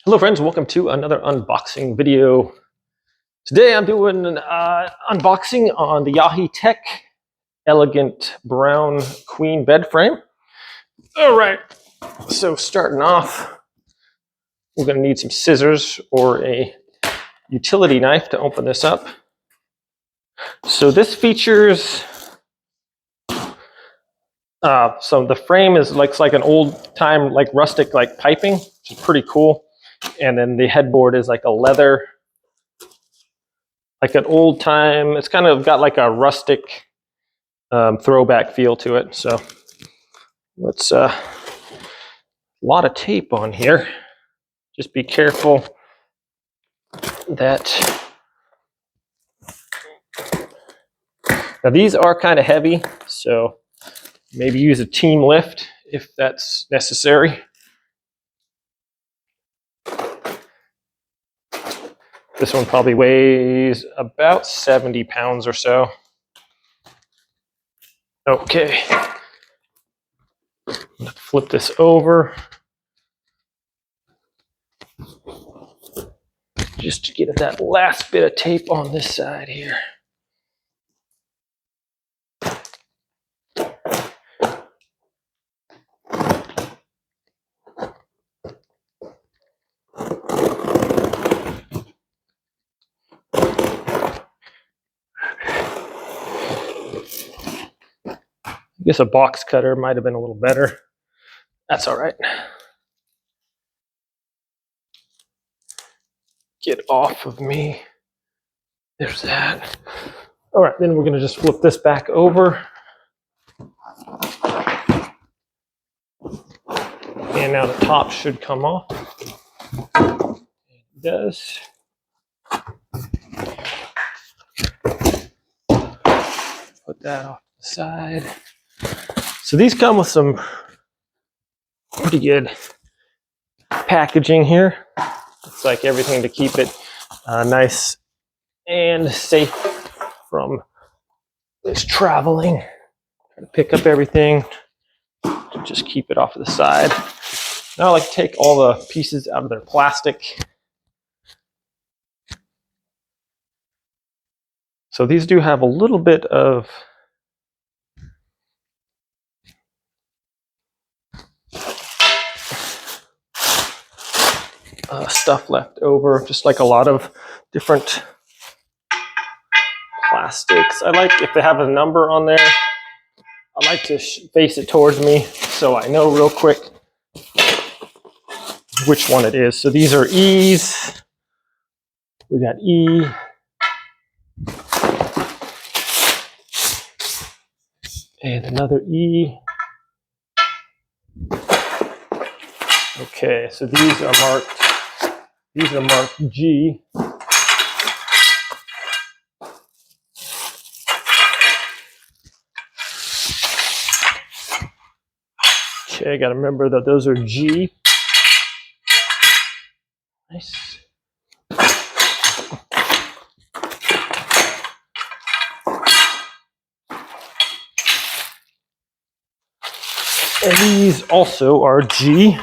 Hello friends, welcome to another unboxing video. Today I'm doing an unboxing on the Yaheetech elegant brown queen bed frame. All right, so starting off, we're going to need some scissors or a utility knife to open this up. So this features, so the frame looks like an old time, like rustic, like piping, which is pretty cool. And then the headboard is like a leather, like an old time, it's kind of got like a rustic throwback feel to it. So let's, a lot of tape on here. Just be careful that, now these are kind of heavy, so maybe use a team lift if that's necessary. This one probably weighs about 70 pounds or so. Okay, let's flip this over. Just to get that last bit of tape on this side here. I guess a box cutter might have been a little better. That's all right. Get off of me. There's that. All right, then we're going to just flip this back over. And now the top should come off. It does. Put that off to the side. So these come with some pretty good packaging here. It's like everything to keep it nice and safe from this traveling. Try to pick up everything, just keep it off to the side. Now I like to take all the pieces out of their plastic. So these do have a little bit of stuff left over, just like a lot of different plastics. I like if they have a number on there, I like to face it towards me so I know real quick which one it is. So these are E's. We got E. And another E. Okay, so these are marked G. Okay, I gotta remember that those are G. Nice. And these also are G.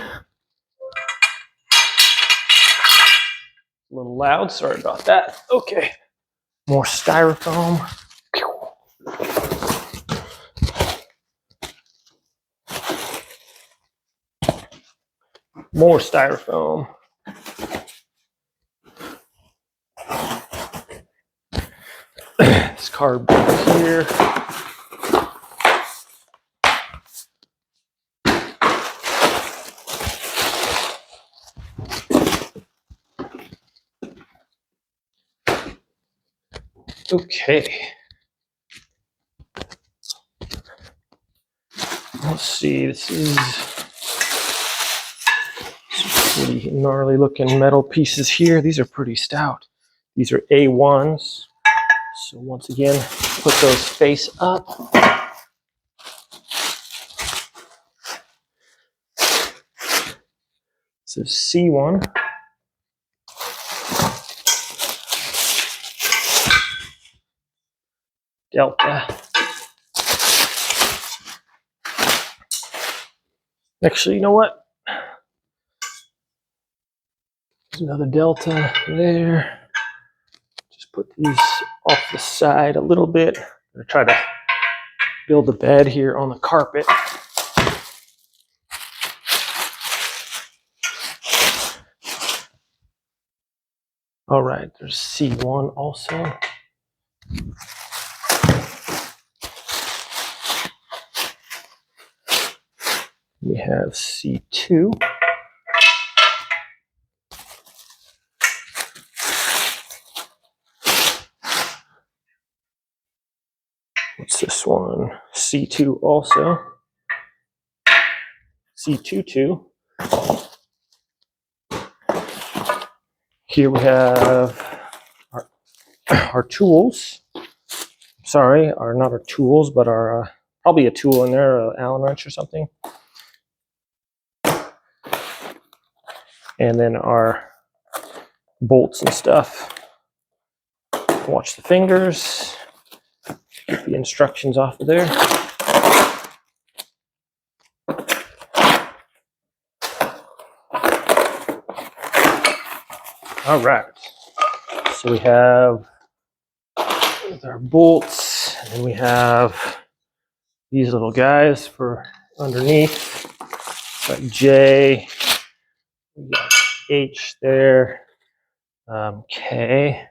A little loud, sorry about that. Okay, more styrofoam. More styrofoam. This cardboard here. Okay. Let's see, this is some pretty gnarly looking metal pieces here. These are pretty stout. These are A1s. So once again, put those face up. This is C1. Delta. Actually, you know what? There's another delta there. Just put these off the side a little bit. I'm gonna try to build a bed here on the carpet. All right, there's C1 also. We have C2. What's this one? C2 also. C22. Here we have our tools. Sorry, are not our tools, but our probably a tool in there, an Allen wrench or something. And then our bolts and stuff. Watch the fingers. Get the instructions off of there. All right. So we have our bolts, and then we have these little guys for underneath. Got J, we got H there, K.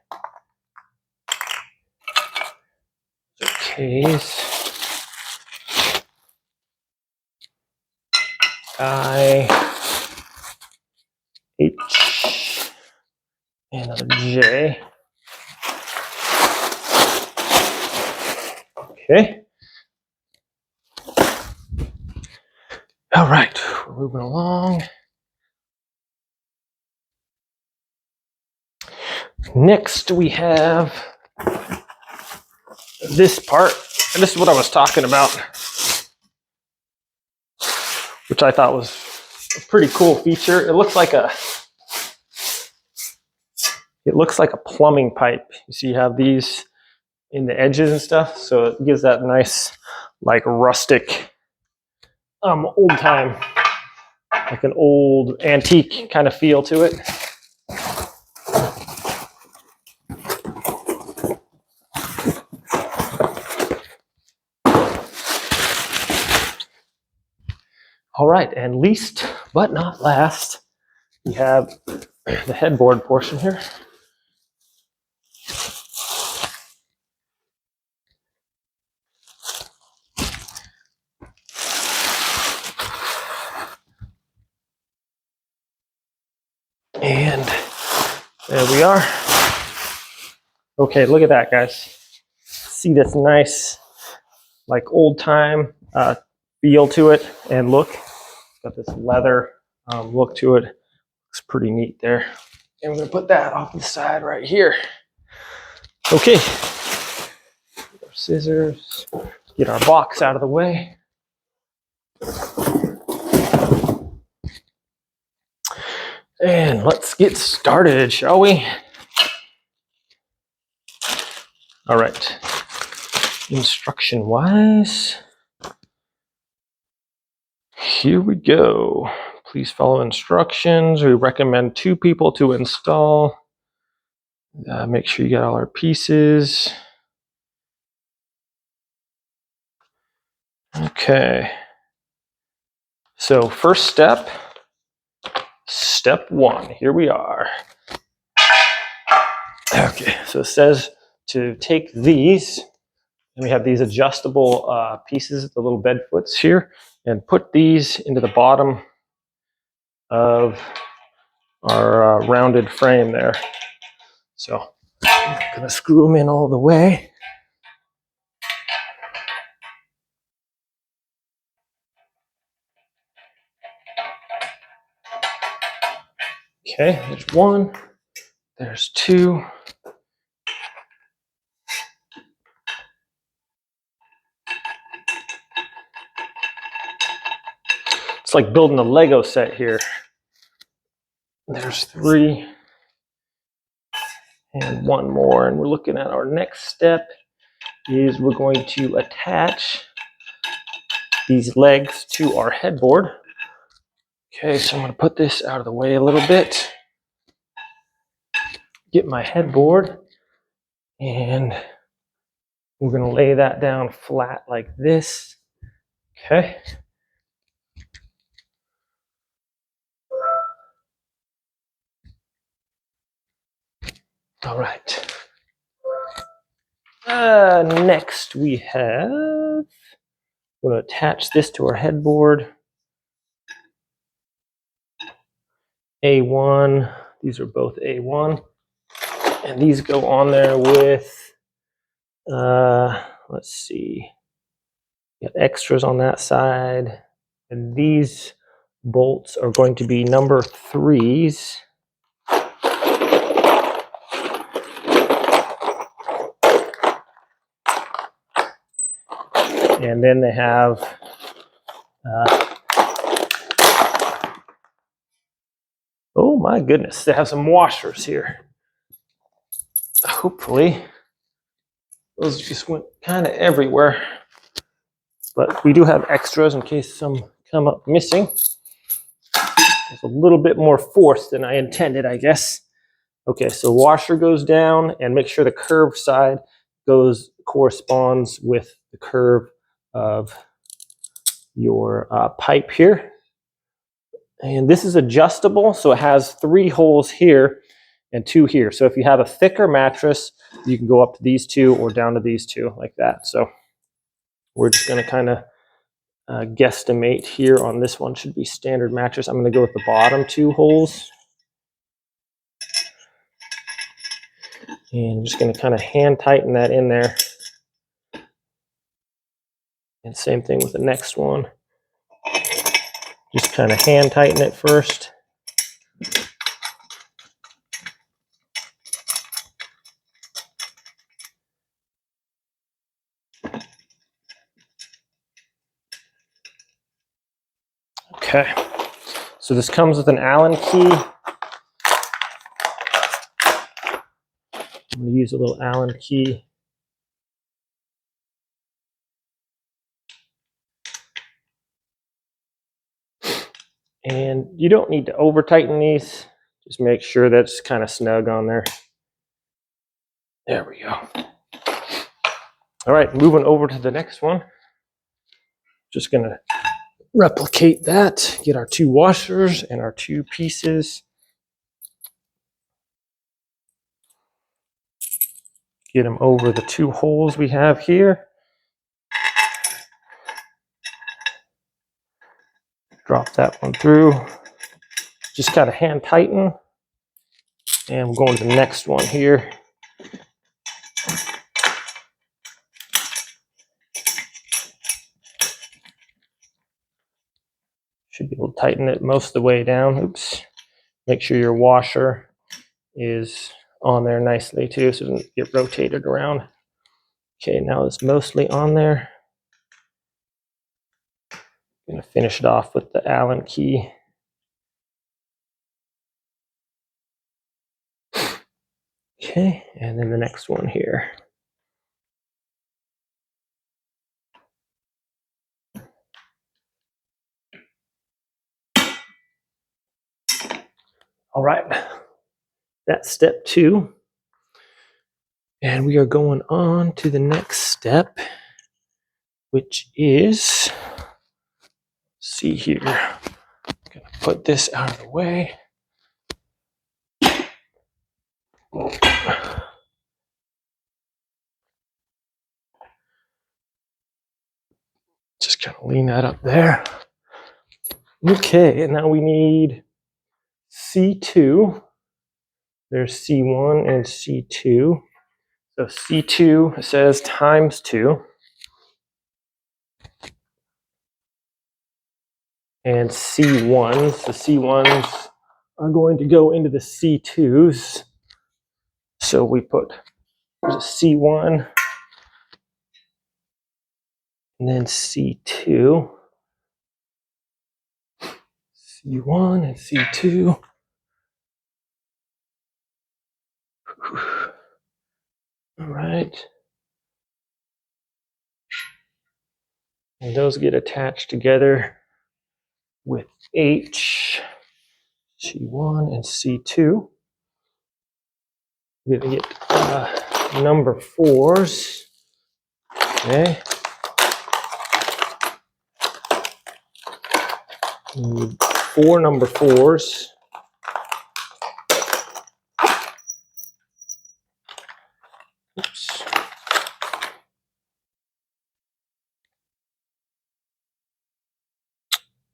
K's, I, H, and another J. Okay. All right, we're moving along. Next, we have this part, and this is what I was talking about, which I thought was a pretty cool feature. It looks like a plumbing pipe. You see, you have these in the edges and stuff, so it gives that nice, like rustic, old time, like an old antique kind of feel to it. All right, and least but not last, we have the headboard portion here. And there we are. Okay, look at that, guys. See this nice, like old time feel to it and look. Got this leather look to it. Looks pretty neat there. And we're gonna put that off to the side right here. Okay. Our scissors. Get our box out of the way. And let's get started, shall we? All right. Instruction-wise, here we go. Please follow instructions. We recommend 2 people to install. Make sure you get all our pieces. Okay. So first step, step 1. Here we are. Okay, so it says to take these, and we have these adjustable pieces, the little bed foots here, and put these into the bottom of our rounded frame there. So I'm gonna screw them in all the way. Okay, there's 1, there's 2. It's like building a Lego set here. There's 3. And 1 more. And we're looking at our next step is we're going to attach these legs to our headboard. Okay, so I'm going to put this out of the way a little bit. get my headboard, and we're going to lay that down flat like this. Okay. All right. Next we have, we're going to attach this to our headboard. A1, these are both A1, and these go on there with, let's see, got extras on that side, and these bolts are going to be number 3s. And then they have oh my goodness, they have some washers here. Hopefully, those just went kind of everywhere. But we do have extras in case some come up missing. It's a little bit more force than I intended, I guess. Okay, so washer goes down, and make sure the curved side corresponds with the curve of your pipe here. And this is adjustable, so it has 3 holes here and 2 here. So if you have a thicker mattress, you can go up to these 2 or down to these 2 like that. So we're just going to kind of guesstimate here on this one. Should be standard mattress. I'm going to go with the bottom 2 holes. And I'm just going to kind of hand tighten that in there. And same thing with the next one. Just kind of hand tighten it first. Okay, so this comes with an Allen key. I'm going to use a little Allen key. And you don't need to over tighten these. Just make sure that's kind of snug on there. There we go. All right, moving over to the next one. Just going to replicate that. Get our 2 washers and our 2 pieces. Get them over the 2 holes we have here. Drop that one through. Just kind of hand tighten. And we're going to the next one here. Should be able to tighten it most of the way down. Oops. Make sure your washer is on there nicely too, so it doesn't get rotated around. Okay, now it's mostly on there. I'm going to finish it off with the Allen key. Okay, and then the next one here. All right, that's step 2. And we are going on to the next step, which is, see here, I'm going to put this out of the way. Just kind of lean that up there. Okay, and now we need C2. There's C1 and C2. So C2 says times 2. And C1s, the C1s are going to go into the C2s. So we put there's a C1 and then C2. C1 and C2. All right. And those get attached together with H, C1 and C2. We're gonna get number 4s. Okay. We need 4 number 4s. Oops.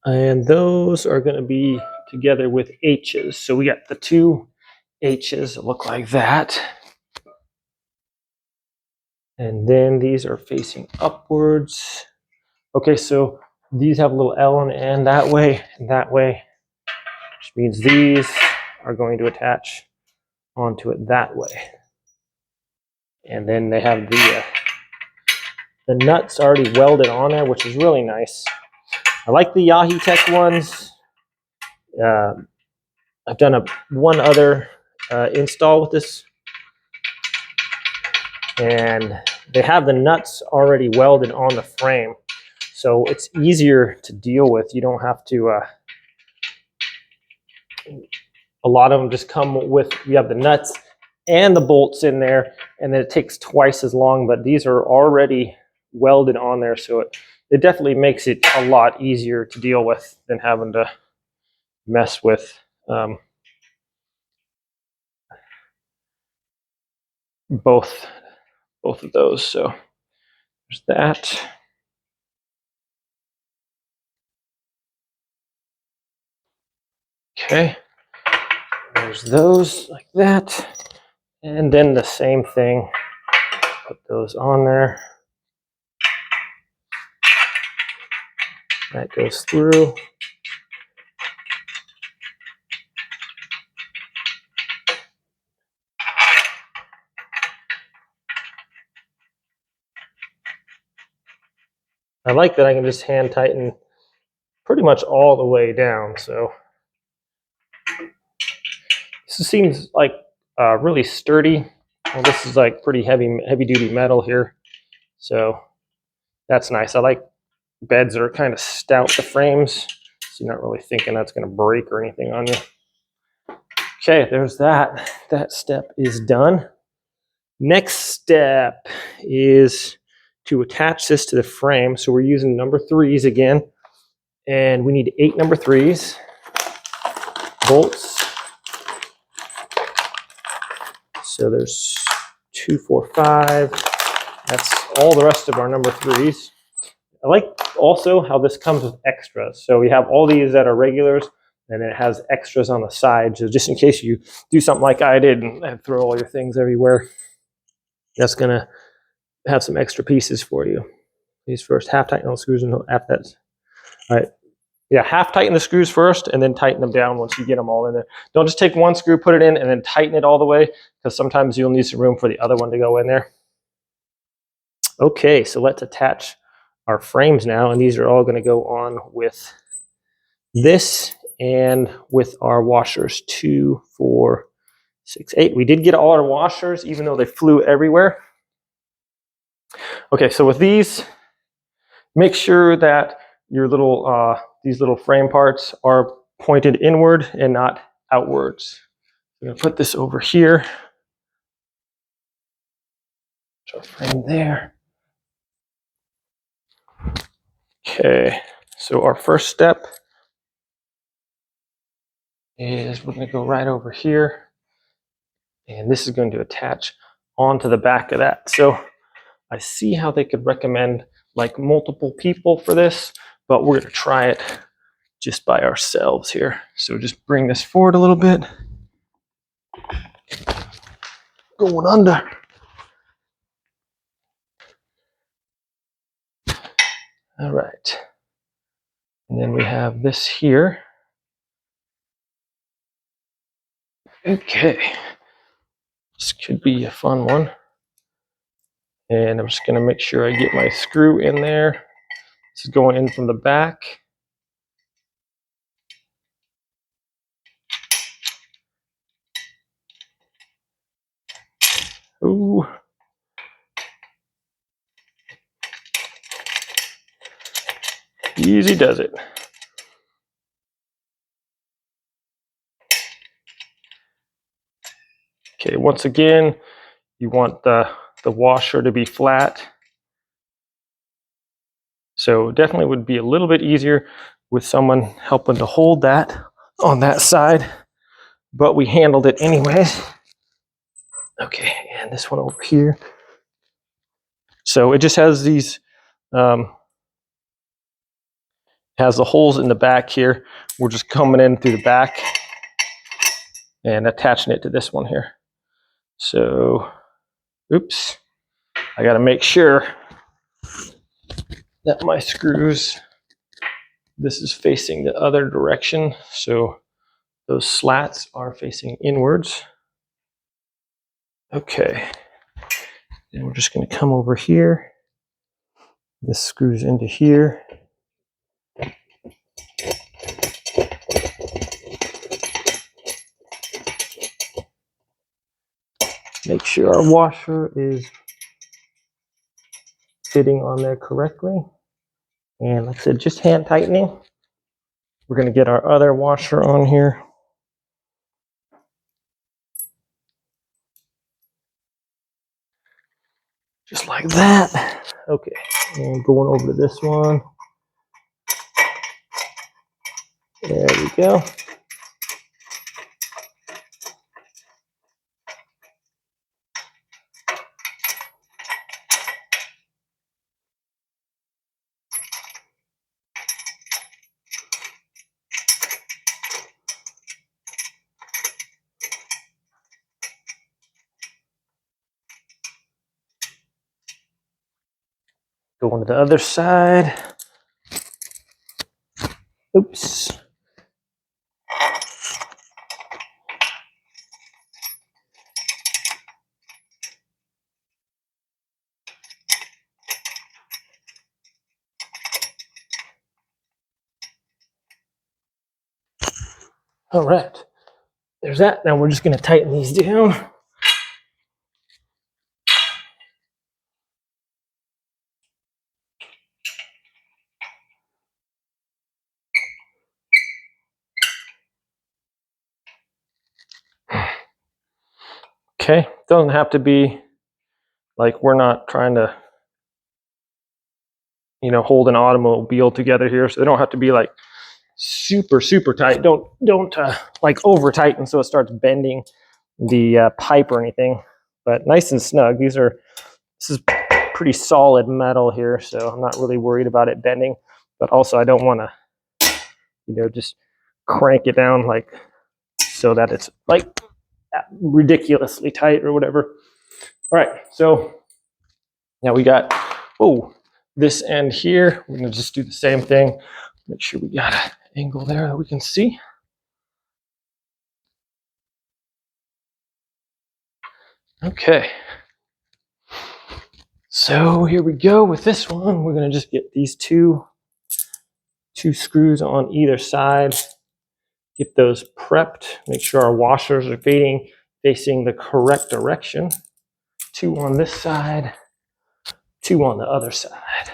And those are going to be together with H's. So we got the 2 H's that look like that. And then these are facing upwards. Okay, so these have a little L on the end that way and that way, which means these are going to attach onto it that way. And then they have the nuts already welded on there, which is really nice. I like the Yaheetech ones. I've done one other install with this, and they have the nuts already welded on the frame, so it's easier to deal with. You don't have to, a lot of them just come with, you have the nuts and the bolts in there, and then it takes twice as long, but these are already welded on there, so it definitely makes it a lot easier to deal with than having to mess with both of those. So there's that. Okay, there's those like that, and then the same thing, put those on there. That goes through. I like that I can just hand tighten pretty much all the way down. So this seems like really sturdy. Well, this is like pretty heavy duty metal here, so that's nice. I like beds that are kind of stout, the frames, so you're not really thinking that's going to break or anything on you. Okay, there's that. That step is done. Next step is to attach this to the frame. So we're using number 3s again, and we need 8 number 3s, bolts. So there's 2, 4, 5. That's all the rest of our number 3s. I like also how this comes with extras. So we have all these that are regulars, and it has extras on the side. So just in case you do something like I did and throw all your things everywhere, that's gonna have some extra pieces for you. These first, half tighten all the screws and after that. All right. Yeah, half tighten the screws first and then tighten them down once you get them all in there. Don't just take one screw, put it in, and then tighten it all the way, because sometimes you'll need some room for the other one to go in there. Okay, so let's attach our frames now, and these are all going to go on with this and with our washers 2, 4, 6, 8. We did get all our washers, even though they flew everywhere. Okay, so with these, make sure that your little these little frame parts are pointed inward and not outwards. I'm going to put this over here. Put our frame there. Okay, so our first step is we're going to go right over here, and this is going to attach onto the back of that. So I see how they could recommend like multiple people for this, but we're going to try it just by ourselves here. So just bring this forward a little bit. Going under. All right. And then we have this here. Okay. This could be a fun one. And I'm just going to make sure I get my screw in there. This is going in from the back. Ooh. Easy does it. Okay, once again, you want the washer to be flat. So definitely would be a little bit easier with someone helping to hold that on that side, but we handled it anyways. Okay, and this one over here. So it just has these, has the holes in the back here. We're just coming in through the back and attaching it to this one here. So, oops, I gotta make sure that my screws, this is facing the other direction. So those slats are facing inwards. Okay, and we're just gonna come over here. This screws into here. Make sure our washer is fitting on there correctly. And like I said, just hand tightening. We're gonna get our other washer on here. Just like that. Okay, and going over to this one. There we go. Going to the other side. Oops. All right, there's that. Now we're just gonna tighten these down. Okay, doesn't have to be like we're not trying to, you know, hold an automobile together here, so they don't have to be like super tight. Don't like over tighten so it starts bending the pipe or anything. But nice and snug. This is pretty solid metal here, so I'm not really worried about it bending. But also I don't want to, you know, just crank it down like so that it's like ridiculously tight or whatever. All right, so now we got this end here. We're gonna just do the same thing. Make sure we got an angle there that we can see. Okay, so here we go with this one. We're gonna just get these two screws on either side. Get those prepped. Make sure our washers are facing the correct direction. 2 on this side, 2 on the other side.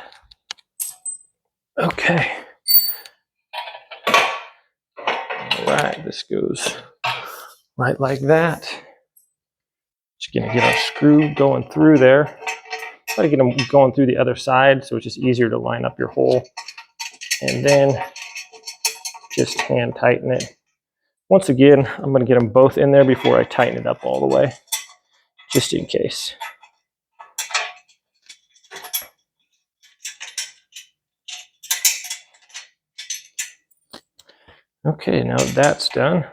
Okay. All right, this goes right like that. Just gonna get our screw going through there. Try to get them going through the other side so it's just easier to line up your hole. And then just hand tighten it. Once again, I'm gonna get them both in there before I tighten it up all the way, just in case. Okay, now that's done.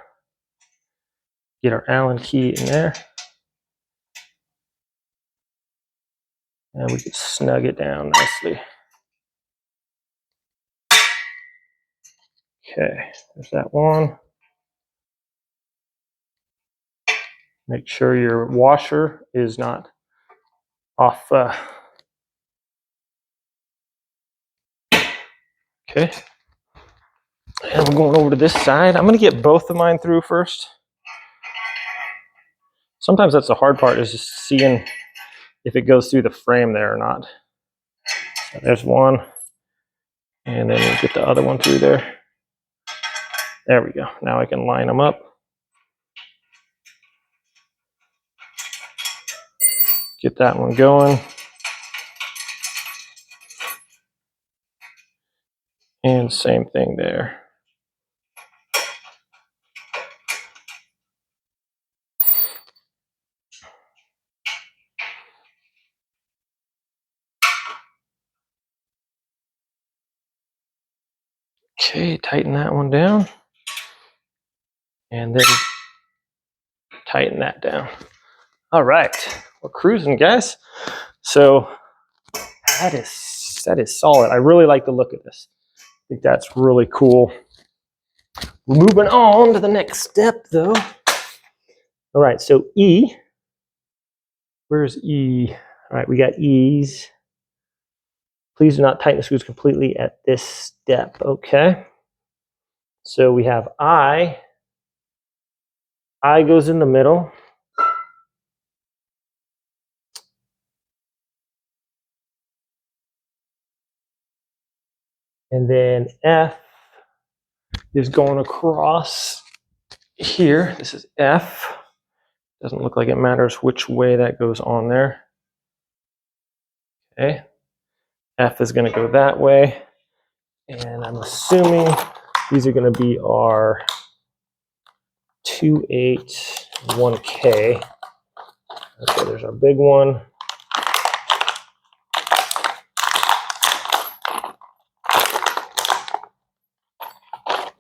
Get our Allen key in there. And we can snug it down nicely. Okay, there's that one. Make sure your washer is not off. Okay. And we're going over to this side. I'm going to get both of mine through first. Sometimes that's the hard part, is just seeing if it goes through the frame there or not. So there's one. And then we'll get the other one through there. There we go. Now I can line them up. get that one going. And same thing there. Okay, tighten that one down. And then tighten that down. All right, we're cruising, guys. So that is solid. I really like the look of this. I think that's really cool. We're moving on to the next step, though. All right, so E. Where's E? All right, we got E's. Please do not tighten the screws completely at this step, okay? So we have I. I goes in the middle. And then F is going across here. This is F. Doesn't look like it matters which way that goes on there. Okay. F is going to go that way. And I'm assuming these are going to be our 281K. Okay, there's our big one.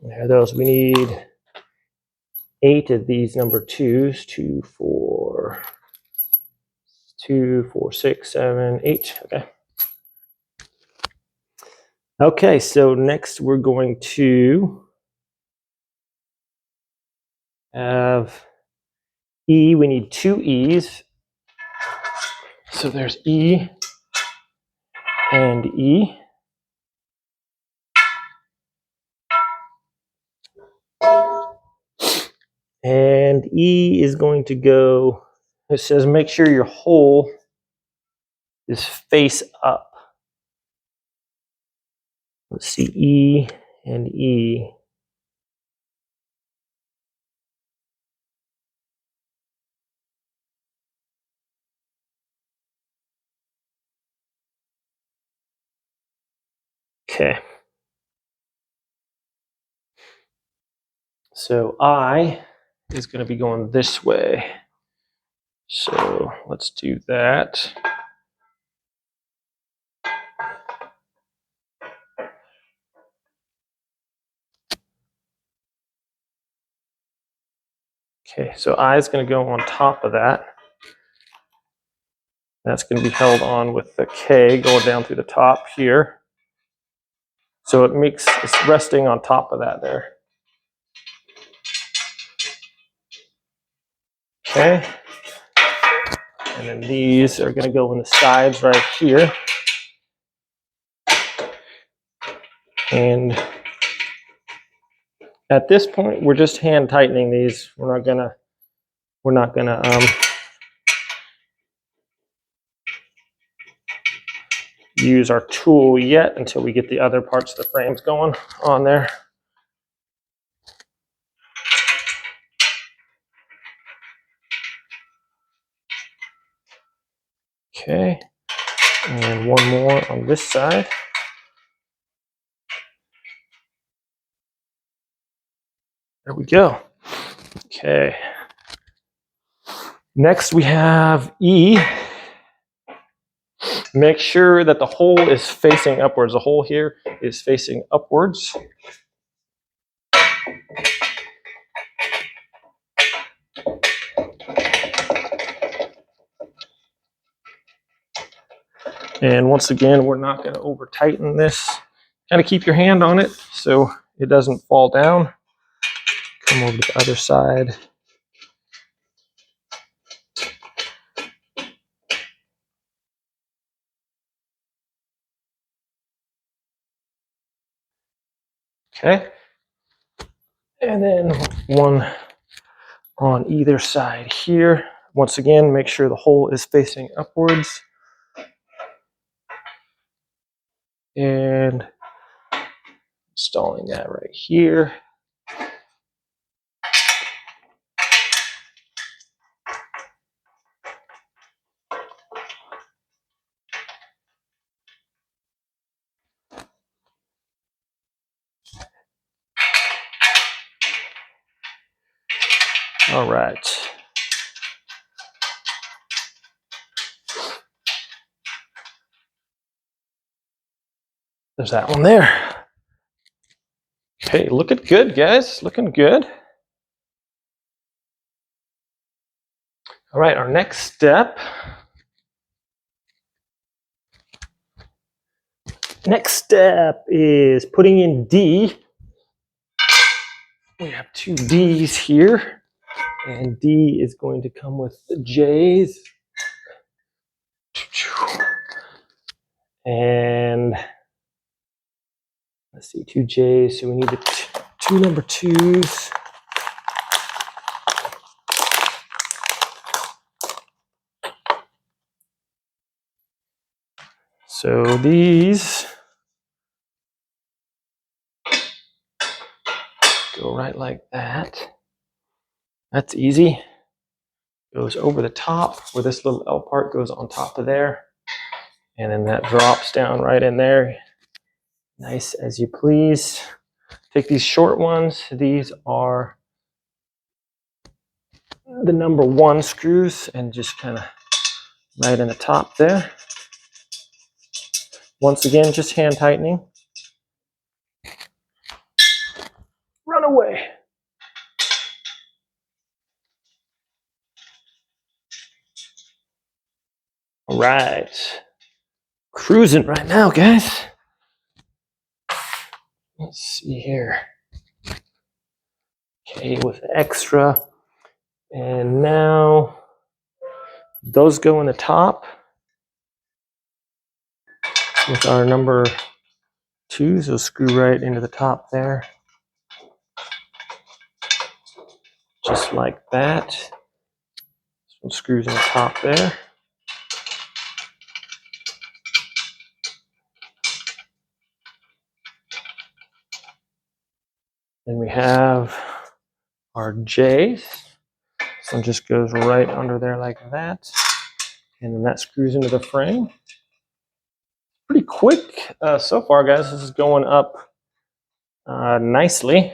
There are those. We need 8 of these number 2s. 2, 4, 2, 4, 6, 7, 8. Okay. Okay, so next we're going to have E. We need 2 E's. So there's E and E. And E is going to go, it says make sure your hole is face up. Let's see, E and E. Okay. So I is going to be going this way. So let's do that. Okay, so I is going to go on top of that. That's going to be held on with the K going down through the top here. So it's resting on top of that there. Okay. And then these are going to go in the sides right here. And at this point, we're just hand tightening these. We're not gonna use our tool yet until we get the other parts of the frames going on there. Okay, and one more on this side. There we go. Okay. Next we have E. Make sure that the hole is facing upwards. The hole here is facing upwards. And once again, we're not going to over tighten this. Kind of keep your hand on it so it doesn't fall down. Come over to the other side. Okay. And then one on either side here. Once again, make sure the hole is facing upwards. And installing that right here. All right. There's that one there. Okay, looking good, guys. Looking good. All right, our next step. Next step is putting in D. We have 2 Ds here, and D is going to come with the J's. And let's see, 2 J's, so we need the 2 number 2s. So these go right like that. That's easy. Goes over the top where this little L part goes on top of there. And then that drops down right in there. Nice as you please. Take these short ones. These are the number 1 screws, and just kind of right in the top there. Once again, just hand tightening. Run away. All right. Cruising right now, guys. Let's see here. Okay, with extra. And now those go in the top with our number 2s. They'll screw right into the top there. Just like that. This one screws in the top there. Then we have our J's. This one just goes right under there like that. And then that screws into the frame. Pretty quick so far, guys. This is going up nicely.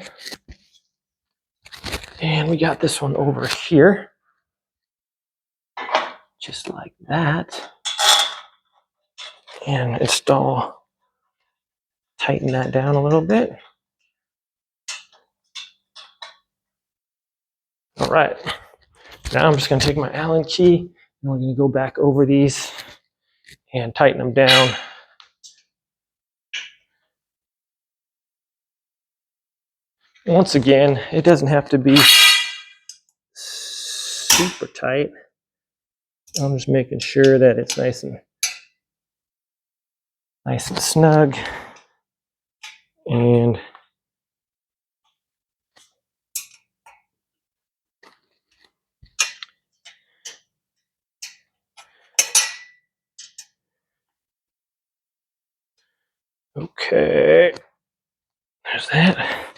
And we got this one over here. Just like that. And install, tighten that down a little bit. All right. Now I'm just going to take my Allen key and we're going to go back over these and tighten them down. Once again, it doesn't have to be super tight. I'm just making sure that it's nice and snug. And okay, there's that.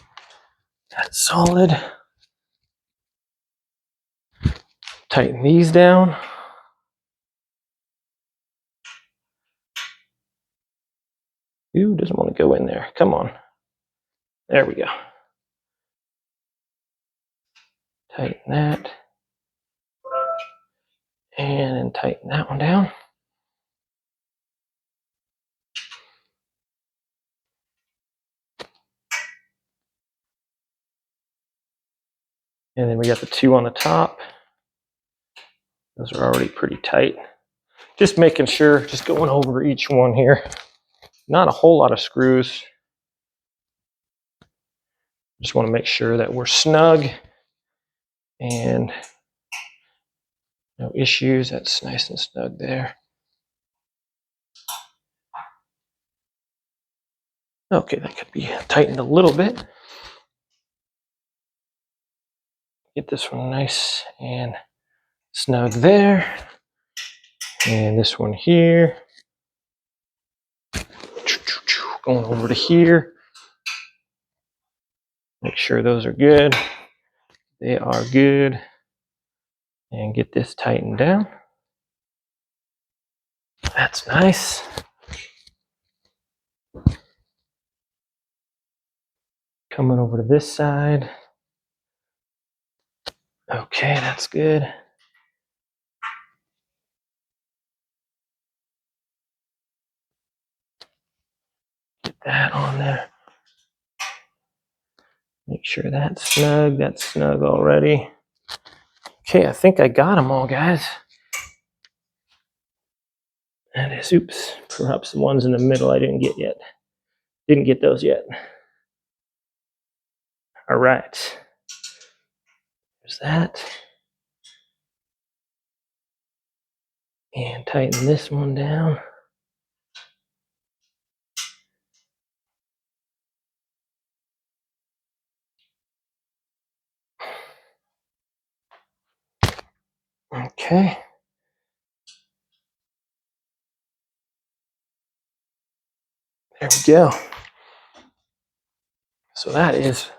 That's solid. Tighten these down. Ooh, doesn't want to go in there. Come on. There we go. Tighten that. And then tighten that one down. And then we got the 2 on the top. Those are already pretty tight. Just making sure, just going over each one here. Not a whole lot of screws. Just want to make sure that we're snug and no issues. That's nice and snug there. Okay, that could be tightened a little bit. Get this one nice and snug there. And this one here. Going over to here. Make sure those are good. They are good. And get this tightened down. That's nice. Coming over to this side. Okay. Okay, that's good. Get that on there. Make sure that's snug. That's snug already. Okay, I think I got them all, guys. That is, oops, perhaps the ones in the middle I didn't get yet. Didn't get those yet. All right. There's that. And tighten this one down. Okay. There we go. So that is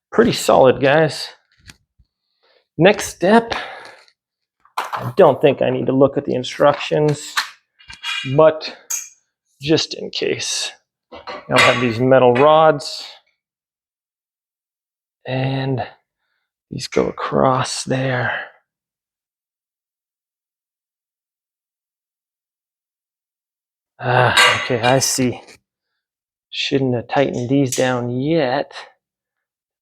pretty solid, guys. Next step, I don't think I need to look at the instructions, but just in case, I'll have these metal rods, and these go across there. Ah, okay, I see. Shouldn't have tightened these down yet.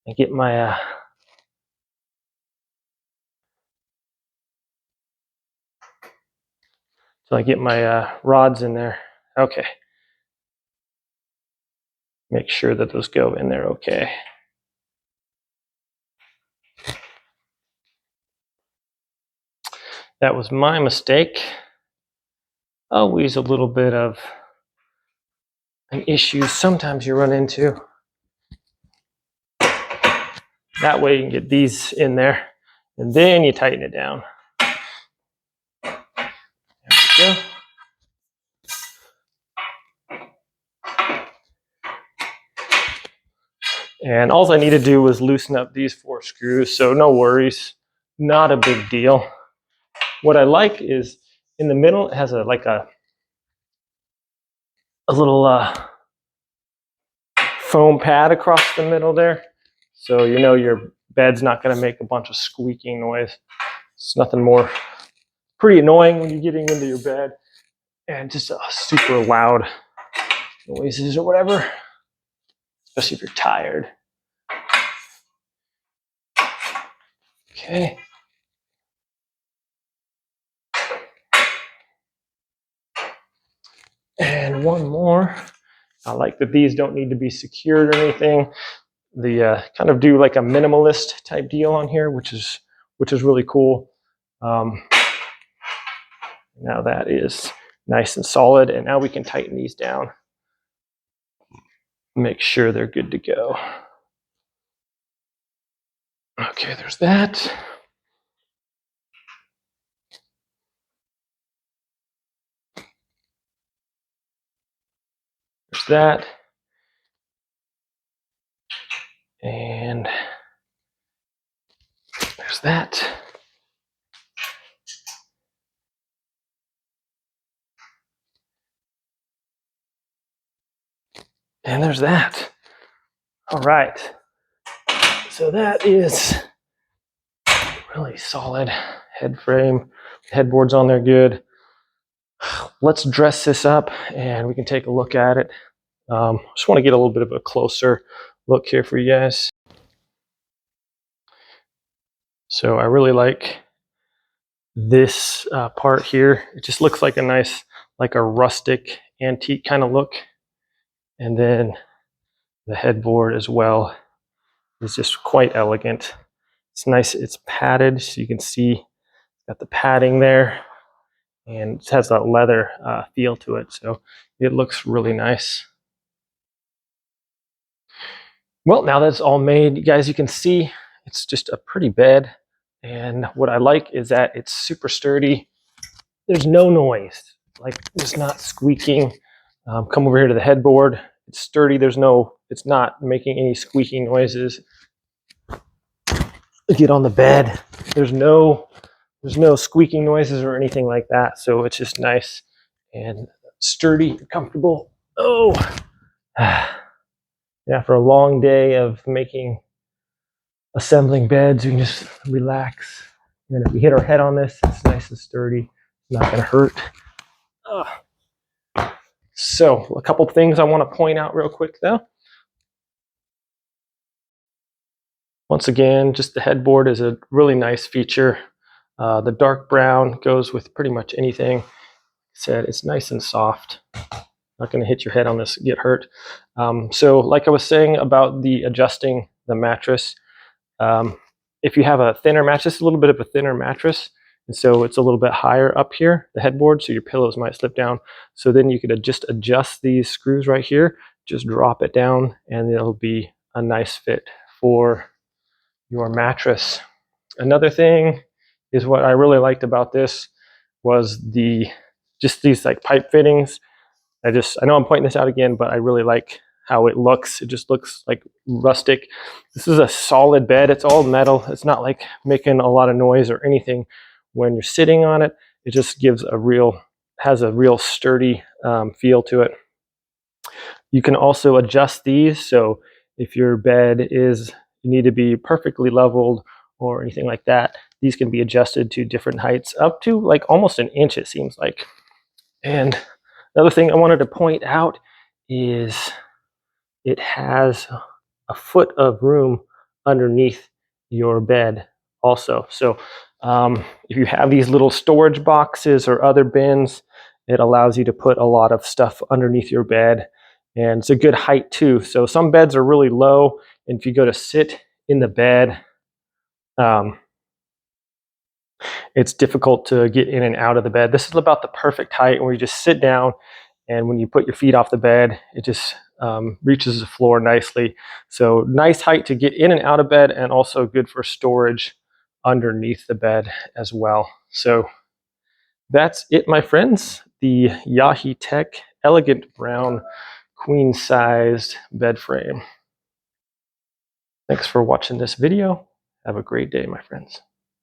I get my rods in there. Okay. Make sure that those go in there okay. That was my mistake. Always a little bit of an issue sometimes you run into. That way you can get these in there, and then you tighten it down. There we go. And all I need to do was loosen up these 4 screws, so no worries, not a big deal. What I like is in the middle it has a little foam pad across the middle there, so you know your bed's not going to make a bunch of squeaking noise. It's nothing more pretty annoying when you're getting into your bed and just super loud noises or whatever, especially if you're tired. Okay. And one more. I like that these don't need to be secured or anything. The kind of do like a minimalist type deal on here, which is really cool. Now that is nice and solid, and now we can tighten these down. Make sure they're good to go. Okay, there's that. There's that. And there's that. And there's that. All right. So that is really solid head frame. Headboard's on there good. Let's dress this up and we can take a look at it. Just want to get a little bit of a closer look here for you guys. So I really like this part here. It just looks like a nice, like a rustic antique kind of look. And then the headboard as well is just quite elegant. It's nice, it's padded, so you can see got the padding there, and it has that leather feel to it, so it looks really nice. Well, now that's all made, you guys, you can see it's just a pretty bed, and what I like is that it's super sturdy. There's no noise, like it's not squeaking. Come over here to the headboard. It's sturdy. It's not making any squeaking noises. Get on the bed. There's no squeaking noises or anything like that. So it's just nice and sturdy, comfortable. Oh, yeah. For a long day of assembling beds, you can just relax And if we hit our head on this, it's nice and sturdy. It's not going to hurt. So a couple things I want to point out real quick though. Once again, just the headboard is a really nice feature. The dark brown goes with pretty much anything. Said it's nice and soft. Not going to hit your head on this, get hurt. So like I was saying about the adjusting the mattress, if you have a thinner mattress, a little bit of a thinner mattress, and so it's a little bit higher up here, the headboard, so your pillows might slip down. So then you could just adjust these screws right here, just drop it down, and it'll be a nice fit for your mattress. Another thing is what I really liked about this was just these like pipe fittings. I know I'm pointing this out again, but I really like how it looks. It just looks like rustic. This is a solid bed. It's all metal. It's not like making a lot of noise or anything when you're sitting on it. It just has a real sturdy feel to it. You can also adjust these. So if your bed you need to be perfectly leveled or anything like that, these can be adjusted to different heights up to like almost an inch, it seems like. And another thing I wanted to point out is it has a foot of room underneath your bed also. So if you have these little storage boxes or other bins, it allows you to put a lot of stuff underneath your bed. And it's a good height too. So some beds are really low, and if you go to sit in the bed, it's difficult to get in and out of the bed. This is about the perfect height where you just sit down, and when you put your feet off the bed, it just reaches the floor nicely. So nice height to get in and out of bed, and also good for storage underneath the bed as well. So that's it, my friends. The Yaheetech Elegant Brown queen-sized bed frame. Thanks for watching this video. Have a great day, my friends.